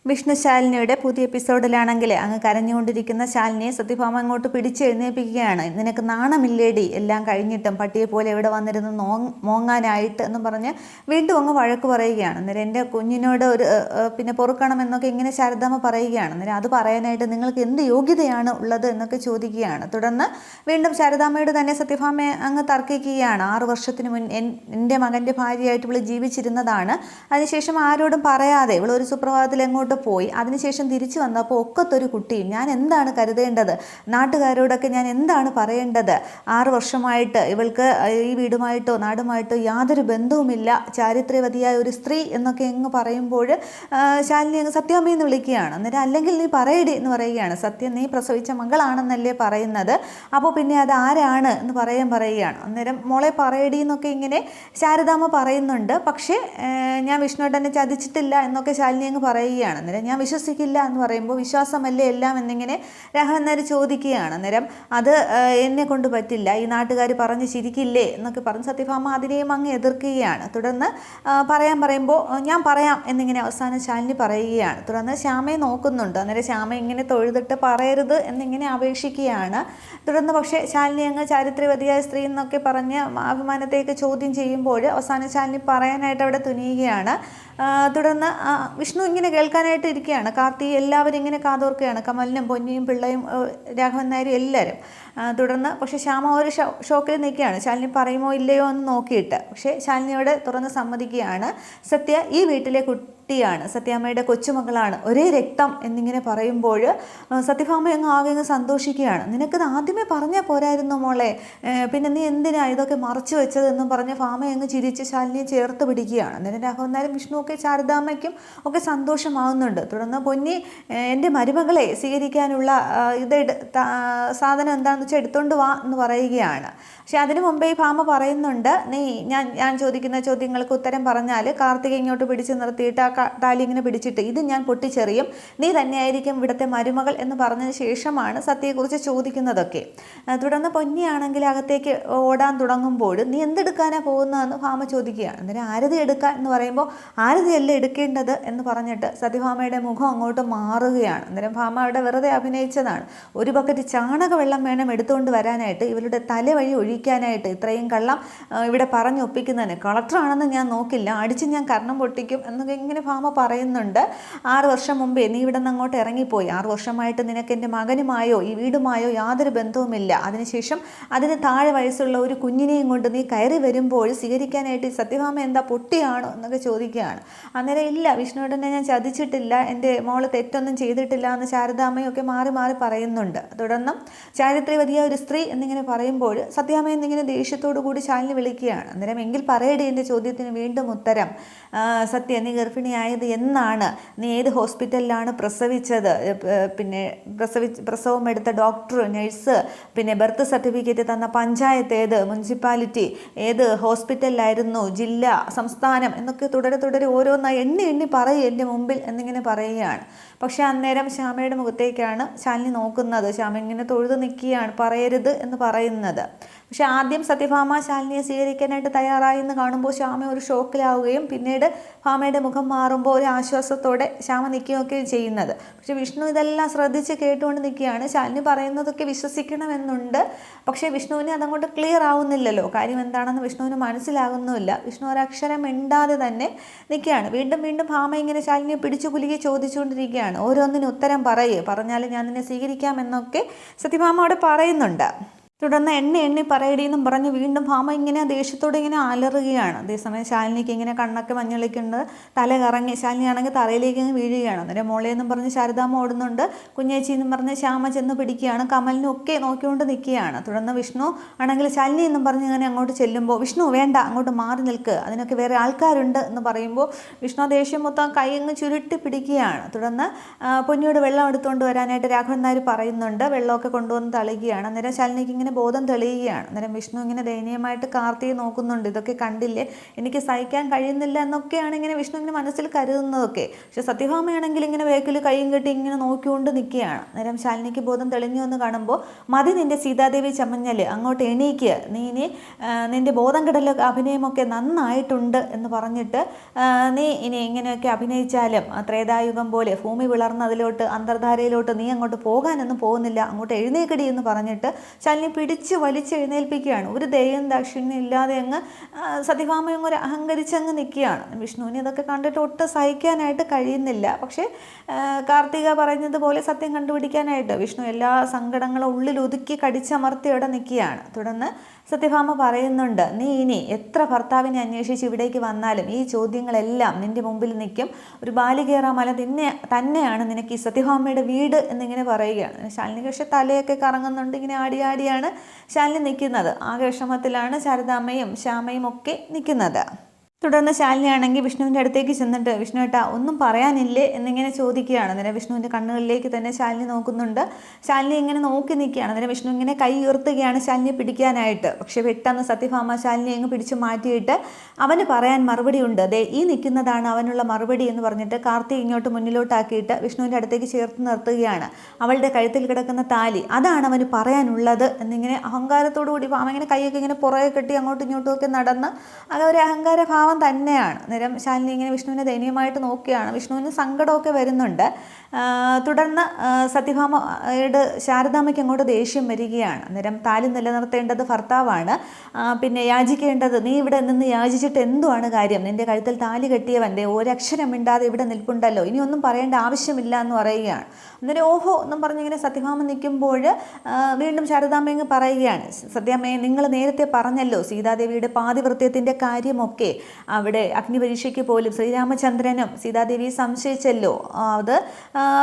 വിഷ്ണു ശാലിനിയുടെ പുതിയ എപ്പിസോഡിലാണെങ്കിൽ അങ്ങ് കരഞ്ഞുകൊണ്ടിരിക്കുന്ന ശാലിനിയെ സത്യഭാമ അങ്ങോട്ട് പിടിച്ചെഴുന്നേൽപ്പിക്കുകയാണ്. നിനക്ക് നാണമില്ലേടി, എല്ലാം കഴിഞ്ഞിട്ടും പട്ടിയെ പോലെ ഇവിടെ വന്നിരുന്ന് മോങ്ങാനായിട്ട് എന്ന് പറഞ്ഞ് വീണ്ടും അങ്ങ് വഴക്ക് പറയുകയാണ്. അന്നേരം എൻ്റെ കുഞ്ഞിനോട് ഒരു പിന്നെ പൊറുക്കണം എന്നൊക്കെ ഇങ്ങനെ ശാരദാമ്മ പറയുകയാണ്. അന്നേരം അത് പറയാനായിട്ട് നിങ്ങൾക്ക് എന്ത് യോഗ്യതയാണ് ഉള്ളത് എന്നൊക്കെ ചോദിക്കുകയാണ്. തുടർന്ന് വീണ്ടും ശാരദാമ്മയോട് തന്നെ സത്യഭാമയെ അങ്ങ് തർക്കിക്കുകയാണ്. 6 വർഷത്തിന് എൻ്റെ മകൻ്റെ ഭാര്യയായിട്ട് ഇവൾ ജീവിച്ചിരുന്നതാണ്. അതിനുശേഷം ആരോടും പറയാതെ ഇവൾ ഒരു സുപ്രഭാതത്തിൽ എങ്ങോട്ട് പോയി. അതിനുശേഷം തിരിച്ചു വന്നപ്പോൾ ഒക്കത്തൊരു കുട്ടിയും. ഞാൻ എന്താണ് കരുതേണ്ടത്? നാട്ടുകാരോടൊക്കെ ഞാൻ എന്താണ് പറയേണ്ടത്? 6 വർഷമായിട്ട് ഇവൾക്ക് ഈ വീടുമായിട്ടോ നാടുമായിട്ടോ യാതൊരു ബന്ധവുമില്ല, ചാരിത്ര്യവതിയായ ഒരു സ്ത്രീ എന്നൊക്കെ അങ്ങ് പറയുമ്പോൾ ശാലിനി അങ്ങ് സത്യാമ്മയെന്ന് വിളിക്കുകയാണ്. അന്നേരം അല്ലെങ്കിൽ നീ പറയടി എന്ന് പറയുകയാണ്. സത്യം നീ പ്രസവിച്ച മകളാണെന്നല്ലേ പറയുന്നത്, അപ്പോൾ പിന്നെ അത് ആരാണ് എന്ന് പറയുകയാണ്. അന്നേരം മോളെ പറയടി എന്നൊക്കെ ഇങ്ങനെ ശാരദാമ്മ പറയുന്നുണ്ട്. പക്ഷേ ഞാൻ വിഷ്ണുവേട്ടനെ ചതിച്ചിട്ടില്ല എന്നൊക്കെ ശാലിനി അങ്ങ് പറയുകയാണ്. അന്നേരം ഞാൻ വിശ്വസിക്കില്ല എന്ന് പറയുമ്പോൾ വിശ്വാസമല്ലേ എല്ലാം എന്നിങ്ങനെ രാഘവൻ നായർ ചോദിക്കുകയാണ്. അന്നേരം അത് എന്നെ കൊണ്ട് പറ്റില്ല, ഈ നാട്ടുകാർ പറഞ്ഞ് ചിരിക്കില്ലേ എന്നൊക്കെ പറഞ്ഞ് സത്യഭാമ അതിനെയും അങ്ങ് എതിർക്കുകയാണ്. തുടർന്ന് പറയുമ്പോൾ ഞാൻ പറയാം എന്നിങ്ങനെ അവസാനം ശാലിനി പറയുകയാണ്. തുടർന്ന് ശ്യാമയെ നോക്കുന്നുണ്ട്. അന്നേരം ശ്യാമ ഇങ്ങനെ തൊഴുതിട്ട് പറയരുത് എന്നിങ്ങനെ അപേക്ഷിക്കുകയാണ്. തുടർന്ന് പക്ഷേ ശാലിനി അങ്ങ് ചാരിത്ര്യവതിയായ സ്ത്രീ എന്നൊക്കെ പറഞ്ഞ് അഭിമാനത്തെയൊക്കെ ചോദ്യം ചെയ്യുമ്പോൾ അവസാനം ശാലിനി പറയാനായിട്ട് അവിടെ തുനിയുകയാണ്. തുടർന്ന് വിഷ്ണു ഇങ്ങനെ കേൾക്കാനായിട്ട് ഇരിക്കുകയാണ്. കാർത്തി എല്ലാവരും ഇങ്ങനെ കാതോർക്കുകയാണ്. കമലിനും പൊന്നിയും പിള്ളയും രാഘവൻ നായരും എല്ലാവരും. തുടർന്ന് പക്ഷേ ശ്യാമ ഒരു ഷോക്കിൽ നിൽക്കുകയാണ്. ശാലിനി പറയുമോ ഇല്ലയോ എന്ന് നോക്കിയിട്ട്. പക്ഷേ ശാലിനിയോട് തുറന്ന് സമ്മതിക്കുകയാണ്. സത്യ ഈ വീട്ടിലെ കുട്ടിയാണ്, സത്യാമ്മയുടെ കൊച്ചുമകളാണ്, ഒരേ രക്തം എന്നിങ്ങനെ പറയുമ്പോൾ സത്യഭാമ അങ്ങ് ആകെ സന്തോഷിക്കുകയാണ്. നിനക്കത് ആദ്യമേ പറഞ്ഞാൽ പോരായിരുന്നു മോളെ, പിന്നെ നീ എന്തിനാ ഇതൊക്കെ മറച്ചു വെച്ചതെന്നും പറഞ്ഞ് ഭാമ അങ്ങ് ചിരിച്ച് ശാലിനിയെ ചേർത്ത് പിടിക്കുകയാണ്. അന്നേരം രാഘവൻ നായരും വിഷ്ണുവൊക്കെ ശാരദാമ്മയ്ക്കും ഒക്കെ സന്തോഷമാകുന്നുണ്ട്. തുടർന്ന് പൊന്നി എൻ്റെ മരുമകളെ സ്വീകരിക്കാനുള്ള സാധനം എന്താണെന്ന് വെച്ചാൽ എടുത്തുകൊണ്ട് വാ എന്ന് പറയുകയാണ്. പക്ഷെ അതിനു മുമ്പേ ഭാമ പറയുന്നുണ്ട്, ഞാൻ ചോദിക്കുന്ന ചോദ്യങ്ങൾക്ക് ഉത്തരം പറഞ്ഞാൽ കാർത്തിക ഇങ്ങോട്ട് പിടിച്ചു നിർത്തിയിട്ട് ആ താലി ഇങ്ങനെ പിടിച്ചിട്ട് ഇത് ഞാൻ പൊട്ടിച്ചെറിയും, നീ തന്നെയായിരിക്കും ഇവിടുത്തെ മരുമകൾ എന്ന് പറഞ്ഞതിന് ശേഷമാണ് സത്യയെക്കുറിച്ച് ചോദിക്കുന്നതൊക്കെ. തുടർന്ന് പൊന്നിയാണെങ്കിൽ അകത്തേക്ക് ഓടാൻ തുടങ്ങുമ്പോൾ നീ എന്തെടുക്കാനാണ് പോകുന്നതെന്ന് ഭാമ ചോദിക്കുകയാണ്. അന്നേരം ആരതി എടുക്കാൻ എന്ന് പറയുമ്പോൾ ആരതിയല്ലേ എടുക്കേണ്ടത് എന്ന് പറഞ്ഞിട്ട് സത്യഭാമയുടെ മുഖം അങ്ങോട്ട് മാറുകയാണ്. അന്നേരം ഭാമ അവിടെ വെറുതെ അഭിനയിച്ചതാണ്. ഒരു ബക്കറ്റ് ചാണകവെള്ളം വേണം എടുത്തുകൊണ്ട് വരാനായിട്ട്, ഇവരുടെ തലവഴി ഒഴിക്കാനായിട്ട്. ഇത്രയും കള്ളം ഇവിടെ പറഞ്ഞൊപ്പിക്കുന്നതിന് കളക്ടറാണെന്ന് ഞാൻ നോക്കില്ല, അടിച്ച് ഞാൻ കർണം പൊട്ടിക്കും എന്നൊക്കെ ഇങ്ങനെ ഭാമ പറയുന്നുണ്ട്. 6 വർഷം മുമ്പേ നീ ഇവിടെ നിന്ന് അങ്ങോട്ട് ഇറങ്ങിപ്പോയി. 6 വർഷമായിട്ട് നിനക്ക് എൻ്റെ മകനുമായോ ഈ വീടുമായോ യാതൊരു ബന്ധവുമില്ല. അതിനുശേഷം അതിന് താഴെ വയസ്സുള്ള ഒരു കുഞ്ഞിനെയും കൊണ്ട് നീ കയറി വരുമ്പോൾ സ്വീകരിക്കാനായിട്ട് സത്യഭാമ എന്താ പൊട്ടിയാണോ എന്നൊക്കെ ചോദിക്കുകയാണ്. അന്നേരം ഇല്ല, വിഷ്ണുവേട്ടനെ ഞാൻ ചതിച്ചിട്ടില്ല, എൻ്റെ മോള് തെറ്റൊന്നും ചെയ്തിട്ടില്ല എന്ന് ശാരദാമ്മയൊക്കെ മാറി മാറി പറയുന്നുണ്ട്. തുടർന്നും ചാരിത്ര്യവതിയായ ഒരു സ്ത്രീ എന്നിങ്ങനെ പറയുമ്പോൾ സത്യാമ്മ എന്നിങ്ങനെ ദേഷ്യത്തോടു കൂടി ശാലിനി വിളിക്കുകയാണ്. അന്നേരം എങ്കിൽ പറയടി എൻ്റെ ചോദ്യത്തിന് വീണ്ടും ഉത്തരം. സത്യ, നീ ഗർഭിണിയായത് എന്നാണ്? നീ ഏത് ഹോസ്പിറ്റലിലാണ് പ്രസവിച്ചത്? പിന്നെ പ്രസവം എടുത്ത ഡോക്ടർ, നഴ്സ്, പിന്നെ ബർത്ത് സർട്ടിഫിക്കറ്റ് തന്ന പഞ്ചായത്ത് ഏത്, മുനിസിപ്പാലിറ്റി ഏത്, ഹോസ്പിറ്റലിലായിരുന്നു, ജില്ല, സംസ്ഥാനം എന്നൊക്കെ തുടരെ ഓരോന്നായി എണ്ണി പറയും എൻ്റെ മുമ്പിൽ എന്നിങ്ങനെ പറയുകയാണ്. പക്ഷേ അന്നേരം ശ്യാമയുടെ മുഖത്തേക്കാണ് ശാലിനി നോക്കുന്നത്. ശ്യാമ ഇങ്ങനെ തൊഴുതു നിൽക്കുകയാണ്, പറയരുത് എന്ന് പറയുന്നത്. പക്ഷെ ആദ്യം സത്യഭാമ ശാലിനിയെ സ്വീകരിക്കാനായിട്ട് തയ്യാറായി എന്ന് കാണുമ്പോൾ ശ്യാമ ഒരു ഷോക്കിലാവുകയും പിന്നീട് ഭാമയുടെ മുഖം മാറുമ്പോൾ ഒരു ആശ്വാസത്തോടെ ശ്യാമ നിൽക്കുകയൊക്കെ ചെയ്യുന്നത്. പക്ഷെ വിഷ്ണു ഇതെല്ലാം ശ്രദ്ധിച്ച് കേട്ടുകൊണ്ട് നിൽക്കുകയാണ്. ശാലിനി പറയുന്നതൊക്കെ വിശ്വസിക്കണമെന്നുണ്ട്. പക്ഷേ വിഷ്ണുവിന് അതങ്ങോട്ട് ക്ലിയർ ആവുന്നില്ലല്ലോ, കാര്യം എന്താണെന്ന് വിഷ്ണുവിന് മനസ്സിലാകുന്നുമില്ല. വിഷ്ണു ഒരക്ഷരം മിണ്ടാതെ തന്നെ നിൽക്കുകയാണ്. വീണ്ടും ഭാമ ഇങ്ങനെ ശാലിനിയെ പിടിച്ചു കുലുക്കി ചോദിച്ചുകൊണ്ടിരിക്കുകയാണ്. ഓരോന്നിനും ഉത്തരം പറഞ്ഞാൽ ഞാൻ നിന്നെ സ്വീകരിക്കാമെന്നൊക്കെ സത്യഭാമ അവിടെ പറയുന്നുണ്ട്. തുടർന്ന് എണ്ണി പറയടിയെന്നും പറഞ്ഞ് വീണ്ടും ഭാമ ഇങ്ങനെ ദേഷ്യത്തോടെ ഇങ്ങനെ അലറുകയാണ്. അതേസമയം ശാലിനിക്ക് ഇങ്ങനെ കണ്ണൊക്കെ മഞ്ഞളിക്കുന്നുണ്ട്, തല കറങ്ങി ശാലിനിയാണെങ്കിൽ തറയിലേക്ക് ഇങ്ങനെ വീഴുകയാണ്. അന്നേരം മോളെന്നും പറഞ്ഞ് ശാരദാമ്മ ഓടുന്നുണ്ട്. കുഞ്ഞേച്ചി എന്നും പറഞ്ഞ് ശ്യാമ ചെന്ന് പിടിക്കുകയാണ്. കമലിനും ഒക്കെ നോക്കിക്കൊണ്ട് നിൽക്കുകയാണ്. തുടർന്ന് വിഷ്ണു ആണെങ്കിൽ ശാലിനി എന്നും പറഞ്ഞ് ഇങ്ങനെ അങ്ങോട്ട് ചെല്ലുമ്പോൾ വിഷ്ണു വേണ്ട, അങ്ങോട്ട് മാറി നിൽക്ക്, അതിനൊക്കെ വേറെ ആൾക്കാരുണ്ട് എന്ന് പറയുമ്പോൾ വിഷ്ണു ദേഷ്യം മൊത്തം കൈ അങ്ങ് ചുരുട്ടി പിടിക്കുകയാണ്. തുടർന്ന് പൊന്നിയോട് വെള്ളം എടുത്തുകൊണ്ട് വരാനായിട്ട് രാഘവൻ നായർ പറയുന്നുണ്ട്. വെള്ളമൊക്കെ കൊണ്ടുവന്ന് തളിക്കുകയാണ്. അന്നേരം ശാലിനിക്ക് ഇങ്ങനെ ഇങ്ങനെ ബോധം തെളിയുകയാണ്. അന്നേരം വിഷ്ണു ഇങ്ങനെ ദയനീയമായിട്ട് കാർത്തിയെ നോക്കുന്നുണ്ട്. ഇതൊക്കെ കണ്ടില്ലേ, എനിക്ക് സഹിക്കാൻ കഴിയുന്നില്ല എന്നൊക്കെയാണ് ഇങ്ങനെ വിഷ്ണു ഇങ്ങനെ മനസ്സിൽ കരുതുന്നതൊക്കെ. പക്ഷെ സത്യഭാമയാണെങ്കിൽ ഇങ്ങനെ വേക്കിൽ കൈയും കെട്ടി ഇങ്ങനെ നോക്കിക്കൊണ്ട് നിൽക്കുകയാണ്. അന്നേരം ശാലിനിക്ക് ബോധം തെളിഞ്ഞു എന്ന് കാണുമ്പോൾ, മതി നിൻ്റെ സീതാദേവി ചമഞ്ഞല്, അങ്ങോട്ട് എണീക്കുക, നീ ഇനി നിൻ്റെ ബോധം കെടൽ അഭിനയമൊക്കെ നന്നായിട്ടുണ്ട് എന്ന് പറഞ്ഞിട്ട്, നീ ഇനി ഇങ്ങനെയൊക്കെ അഭിനയിച്ചാലും ത്രേതായുഗം പോലെ ഭൂമി വിളർന്ന് അതിലോട്ട് അന്തർധാരയിലോട്ട് നീ അങ്ങോട്ട് പോകാനൊന്നും പോകുന്നില്ല, അങ്ങോട്ട് എഴുന്നേക്കടി എന്ന് പറഞ്ഞിട്ട് ശാലിനി പിടിച്ച് വലിച്ച് എഴുന്നേൽപ്പിക്കുകയാണ്. ഒരു ദയയും ദാക്ഷിണ്യം ഇല്ലാതെ അങ്ങ് സത്യഭാമയും ഒരു അഹങ്കരിച്ചങ്ങ് നിൽക്കുകയാണ്. വിഷ്ണുവിന് ഇതൊക്കെ കണ്ടിട്ട് ഒട്ടും സഹിക്കാനായിട്ട് കഴിയുന്നില്ല. പക്ഷേ കാർത്തിക പറഞ്ഞതുപോലെ സത്യം കണ്ടുപിടിക്കാനായിട്ട് വിഷ്ണു എല്ലാ സങ്കടങ്ങളും ഉള്ളിൽ ഒതുക്കി കടിച്ചമർത്തി അവിടെ നിൽക്കുകയാണ്. തുടർന്ന് സത്യഭാമ പറയുന്നുണ്ട്, നീ ഇനി എത്ര ഭർത്താവിനെ അന്വേഷിച്ച് ഇവിടേക്ക് വന്നാലും ഈ ചോദ്യങ്ങളെല്ലാം നിൻ്റെ മുമ്പിൽ നിൽക്കും. ഒരു ബാലികേറ മല തന്നെയാണ് നിനക്ക് ഈ സത്യഭാമയുടെ വീട് എന്നിങ്ങനെ പറയുകയാണ്. ശാലിനി പക്ഷേ തലയൊക്കെ കറങ്ങുന്നുണ്ട്. ഇങ്ങനെ ആടിയാണ് ശാലിനി നിൽക്കുന്നത്. ആകെ വിഷമത്തിലാണ് ശാരദാമ്മയും ശ്യാമയും ഒക്കെ നിൽക്കുന്നത്. തുടർന്ന് ശാലിനിയാണെങ്കിൽ വിഷ്ണുവിൻ്റെ അടുത്തേക്ക് ചെന്നിട്ട്, വിഷ്ണു ഏട്ടാ ഒന്നും പറയാനില്ലേ എന്നിങ്ങനെ ചോദിക്കുകയാണ്. അന്നേരം വിഷ്ണുവിൻ്റെ കണ്ണുകളിലേക്ക് തന്നെ ശാലിനി നോക്കുന്നുണ്ട്. ശാലിനി ഇങ്ങനെ നോക്കി നിൽക്കുകയാണ്. അന്നേരം വിഷ്ണു ഇങ്ങനെ കൈ ഉയർത്തുകയാണ് ശാലിനിയെ പിടിക്കാനായിട്ട്. പക്ഷേ പെട്ടെന്ന് സത്യഭാമ ശാലിനി അങ്ങ് പിടിച്ച് മാറ്റിയിട്ട്, അവന് പറയാൻ മറുപടിയുണ്ട്, ദേ ഈ നിൽക്കുന്നതാണ് അവനുള്ള മറുപടി എന്ന് പറഞ്ഞിട്ട് കാർത്തി ഇങ്ങോട്ട് മുന്നിലോട്ടാക്കിയിട്ട് വിഷ്ണുവിൻ്റെ അടുത്തേക്ക് ചേർത്ത് നിർത്തുകയാണ്. അവളുടെ കഴുത്തിൽ കിടക്കുന്ന താലി, അതാണ് അവന് പറയാനുള്ളത് എന്നിങ്ങനെ അഹങ്കാരത്തോടു കൂടി ഭാമ ഇങ്ങനെ കൈയൊക്കെ ഇങ്ങനെ പുറകെ കെട്ടി അങ്ങോട്ടും ഇങ്ങോട്ടും ഒക്കെ നടന്ന് അതൊരു അഹങ്കാര ഭാവം തന്നെയാണ്. അന്നേരം ശാലിനി ഇങ്ങനെ വിഷ്ണുവിനെ ദയനീയമായിട്ട് നോക്കുകയാണ്. വിഷ്ണുവിന് സങ്കടമൊക്കെ വരുന്നുണ്ട്. തുടർന്ന് സത്യഭാമയുടെ ശാരദാമ്മയ്ക്ക് അങ്ങോട്ട് ദേഷ്യം വരികയാണ്. അന്നേരം താലി നിലനിർത്തേണ്ടത് ഭർത്താവാണ്, പിന്നെ യാചിക്കേണ്ടത് നീ ഇവിടെ നിന്ന് യാചിച്ചിട്ട് എന്തുവാണ് കാര്യം, നിൻ്റെ കഴുത്തിൽ താലി കെട്ടിയവൻ്റെ ഒരക്ഷരം മിണ്ടാതെ ഇവിടെ നിൽപ്പുണ്ടല്ലോ, ഇനി ഒന്നും പറയേണ്ട ആവശ്യമില്ല എന്ന് പറയുകയാണ്. അന്നേരം ഓഹോ എന്നും പറഞ്ഞിങ്ങനെ സത്യഭാമ നിൽക്കുമ്പോൾ വീണ്ടും ശാരദാമ്മ ഇങ്ങ് പറയുകയാണ്, സത്യാമ്മയെ നിങ്ങൾ നേരത്തെ പറഞ്ഞല്ലോ സീതാദേവിയുടെ പാതിവൃത്യത്തിൻ്റെ കാര്യമൊക്കെ അവിടെ അഗ്നിപരീക്ഷയ്ക്ക് പോലും ശ്രീരാമചന്ദ്രനും സീതാദേവിയെ സംശയിച്ചല്ലോ,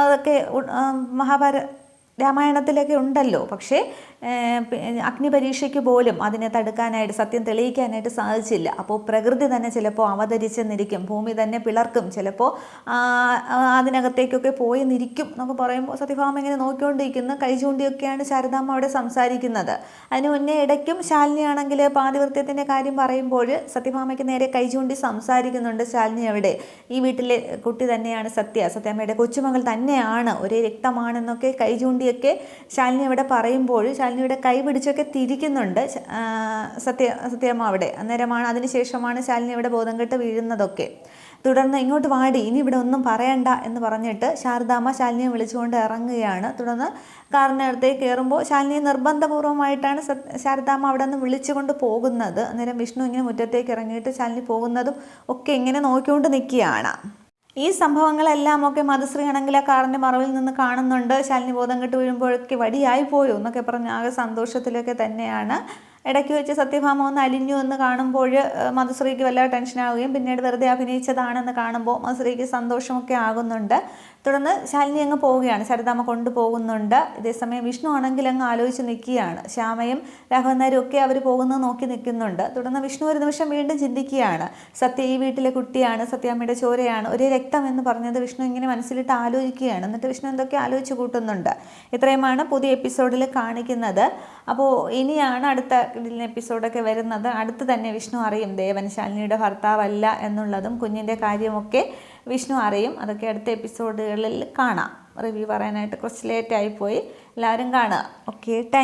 അതൊക്കെ രാമായണത്തിലൊക്കെ ഉണ്ടല്ലോ. പക്ഷേ അഗ്നിപരീക്ഷയ്ക്ക് പോലും അതിനെ തടുക്കാനായിട്ട് സത്യം തെളിയിക്കാനായിട്ട് സാധിച്ചില്ല. അപ്പോൾ പ്രകൃതി തന്നെ ചിലപ്പോൾ അവതരിച്ചെന്നിരിക്കും, ഭൂമി തന്നെ പിളർക്കും, ചിലപ്പോൾ അതിനകത്തേക്കൊക്കെ പോയി നിരിക്കും എന്നൊക്കെ പറയുമ്പോൾ സത്യഭാമ ഇങ്ങനെ നോക്കിക്കൊണ്ടിരിക്കുന്ന കൈ ചൂണ്ടിയൊക്കെയാണ് ശാരദാമ്മ അവിടെ സംസാരിക്കുന്നത്. അതിന് മുന്നേ ഇടയ്ക്കും ശാലിനിയാണെങ്കിൽ പാതിവൃത്യത്തിൻ്റെ കാര്യം പറയുമ്പോൾ സത്യഭാമയ്ക്ക് നേരെ കൈ ചൂണ്ടി സംസാരിക്കുന്നുണ്ട് ശാലിനി. അവിടെ ഈ വീട്ടിലെ കുട്ടി തന്നെയാണ് സത്യമ്മയുടെ കൊച്ചുമകൾ തന്നെയാണ്, ഒരേ രക്തമാണെന്നൊക്കെ കൈ ചൂണ്ടിയൊക്കെ ശാലിനി അവിടെ പറയുമ്പോൾ ശാലിനിയുടെ കൈ പിടിച്ചൊക്കെ തിരിക്കുന്നുണ്ട് സത്യമ്മ അവിടെ. അന്നേരമാണ് അതിനുശേഷമാണ് ശാലിനി ഇവിടെ ബോധം കെട്ട് വീഴുന്നതൊക്കെ. തുടർന്ന് ഇങ്ങോട്ട് വാടി, ഇനി ഇവിടെ ഒന്നും പറയണ്ട എന്ന് പറഞ്ഞിട്ട് ശാരദാമ്മ ശാലിനിയെ വിളിച്ചുകൊണ്ട് ഇറങ്ങുകയാണ്. തുടർന്ന് കാറിനടുത്തേക്ക് കയറുമ്പോൾ ശാലിനിയെ നിർബന്ധപൂർവ്വമായിട്ടാണ് ശാരദാമ്മ അവിടെ നിന്ന് വിളിച്ചുകൊണ്ട് പോകുന്നത്. അന്നേരം വിഷ്ണു ഇങ്ങനെ മുറ്റത്തേക്ക് ഇറങ്ങിയിട്ട് ശാലിനി പോകുന്നതും ഒക്കെ ഇങ്ങനെ നോക്കിക്കൊണ്ട് നിൽക്കുകയാണ്. ഈ സംഭവങ്ങളെല്ലാം ഒക്കെ മധുശ്രീ ആണെങ്കിൽ ആ കാറിൻ്റെ മറവിൽ നിന്ന് കാണുന്നുണ്ട്. ശാലിനി ബോധം കെട്ട് വീഴുമ്പോഴൊക്കെ വടിയായി പോയോ എന്നൊക്കെ പറഞ്ഞ് ആകെ സന്തോഷത്തിലൊക്കെ തന്നെയാണ്. ഇടയ്ക്ക് വെച്ച് സത്യഭാമ ഒന്ന് അലിഞ്ഞു എന്ന് കാണുമ്പോൾ മധുശ്രീക്ക് വല്ലാതെ ടെൻഷനാവുകയും പിന്നീട് വെറുതെ അഭിനയിച്ചതാണെന്ന് കാണുമ്പോൾ മധുശ്രീക്ക് സന്തോഷമൊക്കെ ആകുന്നുണ്ട്. തുടർന്ന് ശാലിനി അങ്ങ് പോവുകയാണ്, ശാരദാമ്മ കൊണ്ടുപോകുന്നുണ്ട്. ഇതേസമയം വിഷ്ണു ആണെങ്കിൽ അങ്ങ് ആലോചിച്ച് നിൽക്കുകയാണ്. ശ്യാമയും രാഘവന്നാരും ഒക്കെ അവർ പോകുന്നത് നോക്കി നിൽക്കുന്നുണ്ട്. തുടർന്ന് വിഷ്ണു ഒരു നിമിഷം വീണ്ടും ചിന്തിക്കുകയാണ്, സത്യ ഈ വീട്ടിലെ കുട്ടിയാണ്, സത്യാമ്മയുടെ ചോരയാണ്, ഒരേ രക്തം എന്ന് പറഞ്ഞത് വിഷ്ണു ഇങ്ങനെ മനസ്സിലിട്ട് ആലോചിക്കുകയാണ്. എന്നിട്ട് വിഷ്ണു എന്തൊക്കെ ആലോചിച്ച് കൂട്ടുന്നുണ്ട്. ഇത്രയുമാണ് പുതിയ എപ്പിസോഡിൽ കാണിക്കുന്നത്. അപ്പോൾ ഇനിയാണ് അടുത്ത എപ്പിസോഡൊക്കെ വരുന്നത്. അടുത്ത് തന്നെ വിഷ്ണു അറിയും ദേവൻ ശാലിനിയുടെ ഭർത്താവല്ല എന്നുള്ളതും കുഞ്ഞിൻ്റെ കാര്യമൊക്കെ വിഷ്ണു അറിയും. അതൊക്കെ അടുത്ത എപ്പിസോഡുകളിൽ കാണാം. റിവ്യൂ പറയാനായിട്ട് കുറച്ച് ലേറ്റായിപ്പോയി. എല്ലാവരും കാണുക. Okay, thank